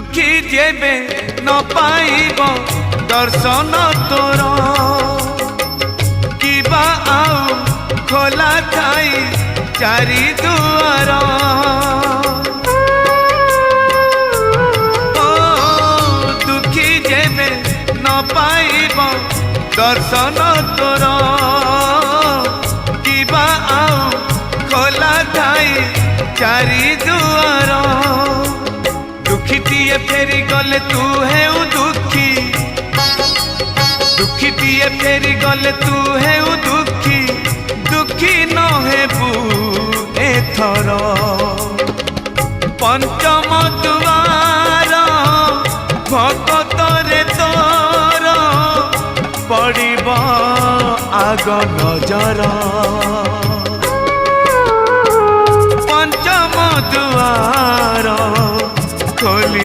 दुखी जेबे न पाइब दर्शन तोर किबा आउ खोला थाई चारि दुआर ओ दुखी जेबे न पाइब दर्शन तोर किबा आउ खोला थाई चारि दुआर दुखीटिए फेरी गले तू है दुखी दुखीटिए फेरी गले तू है दुखी दुखी न हेबू एथर पंचम दुआर भगत रे तोर पड़िब आग नजर पंचम दुआर खोली